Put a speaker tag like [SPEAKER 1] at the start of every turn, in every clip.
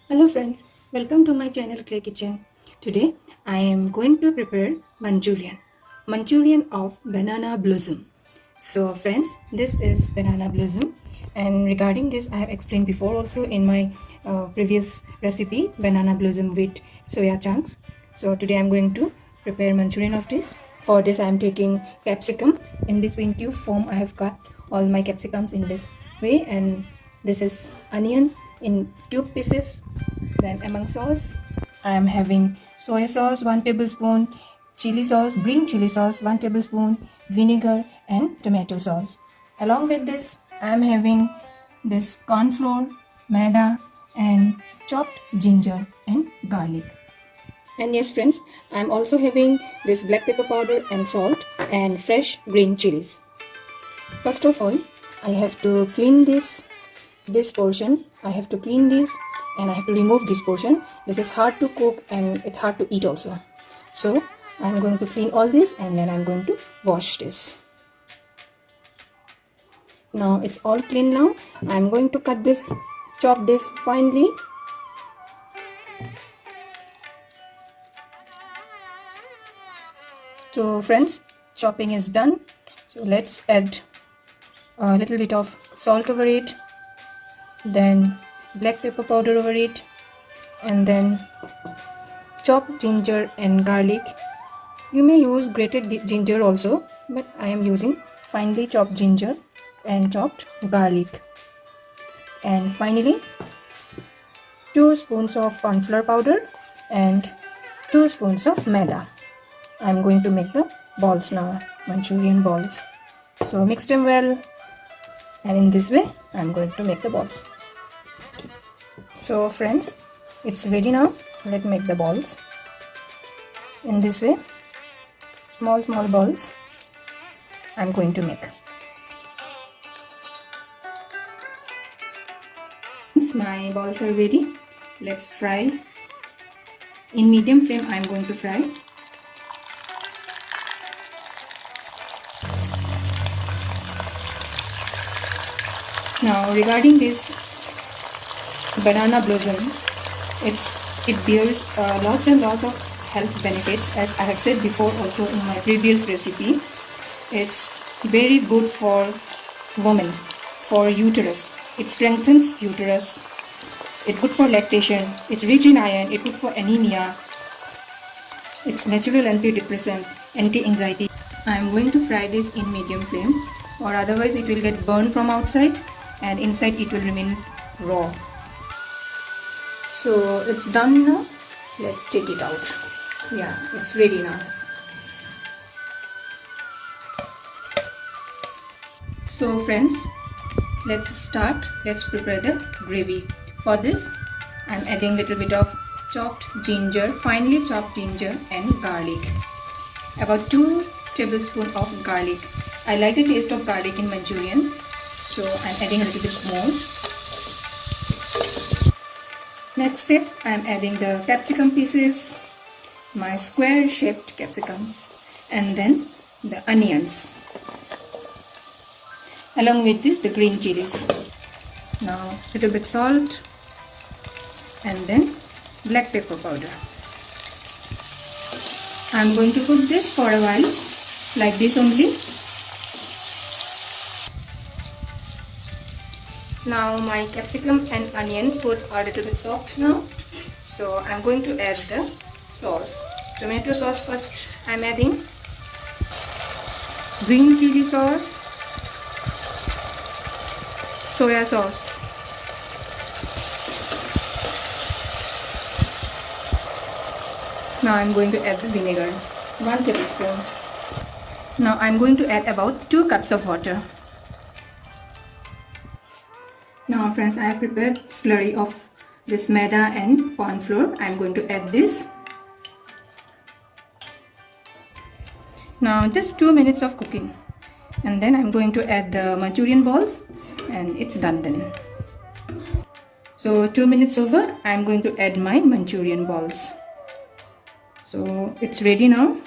[SPEAKER 1] Hello friends, welcome to my channel Clay Kitchen. Today I am going to prepare Manchurian of banana blossom. So friends, this is banana blossom, and regarding this I have explained before also in my previous recipe banana blossom with soya chunks. So today I am going to prepare Manchurian of this. For this I am taking capsicum. In this in cube form I have cut all my capsicums in this way, and this is onion in cube pieces. Then among sauce, I am having soy sauce 1 tablespoon, chili sauce, green chili sauce 1 tablespoon, vinegar and tomato sauce. Along with this, I am having this corn flour, maida and chopped ginger and garlic. And yes friends, I am also having this black pepper powder and salt and fresh green chilies. First of all, I have to clean this portion. I have to clean this and I have to remove this portion. This is hard to cook and it's hard to eat also. So I'm going to clean all this and then I'm going to wash this. Now it's all clean now. I'm going to chop this finely. So friends, chopping is done. So let's add a little bit of salt over it, then black pepper powder over it, and then chopped ginger and garlic. You may use grated ginger also, but I am using finely chopped ginger and chopped garlic. And finally 2 spoons of corn flour powder and 2 spoons of maida. I am going to make the balls now, Manchurian balls. So mix them well, and in this way I am going to make the balls. So friends, it's ready now. Let's make the balls. In this way, small balls I'm going to make. Since my balls are ready, let's fry. In medium flame I'm going to fry. Now regarding this banana blossom, it bears lots and lots of health benefits, as I have said before also in my previous recipe. It's very good for women, for uterus. It strengthens uterus. It's good for lactation. It's rich in iron. It's good for anemia. It's natural antidepressant, anti-anxiety. I am going to fry this in medium flame, or otherwise it will get burned from outside and inside it will remain raw. So it's done now. Let's take it out. Yeah, it's ready now. So friends, let's start. Let's prepare the gravy. For this, I'm adding a little bit of chopped ginger, finely chopped ginger and garlic. About 2 tablespoons of garlic. I like the taste of garlic in Manchurian, so I'm adding a little bit more. Next step, I'm adding the capsicum pieces, my square shaped capsicums, and then the onions. Along with this, the green chilies. Now little bit salt and then black pepper powder. I'm going to cook this for a while like this only. Now my capsicum and onions both are a little bit soft now, so I'm going to add the sauce. Tomato sauce first I'm adding, green chili sauce, soya sauce, now I'm going to add the vinegar, 1 tablespoon. Now I'm going to add about 2 cups of water. Now friends, I have prepared slurry of this maida and corn flour. I'm going to add this. Now just 2 minutes of cooking, and then I'm going to add the Manchurian balls, and it's done then. So 2 minutes over, I'm going to add my Manchurian balls. So it's ready now.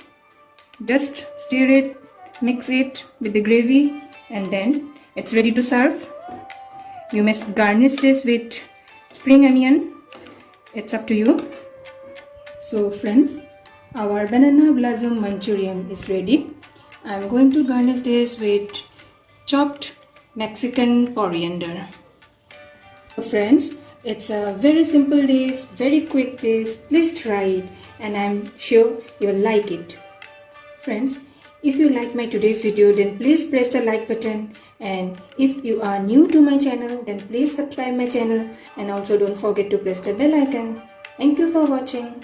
[SPEAKER 1] Just stir it, mix it with the gravy, and then it's ready to serve. You must garnish this with spring onion It's up to you. So friends, our banana blossom Manchurian is ready. I'm going to garnish this with chopped Mexican coriander. So friends, it's a very simple dish, very quick dish. Please try it and I'm sure you'll like it. Friends, if you like my today's video, then please press the like button, and if you are new to my channel, then please subscribe my channel and also don't forget to press the bell icon. Thank you for watching.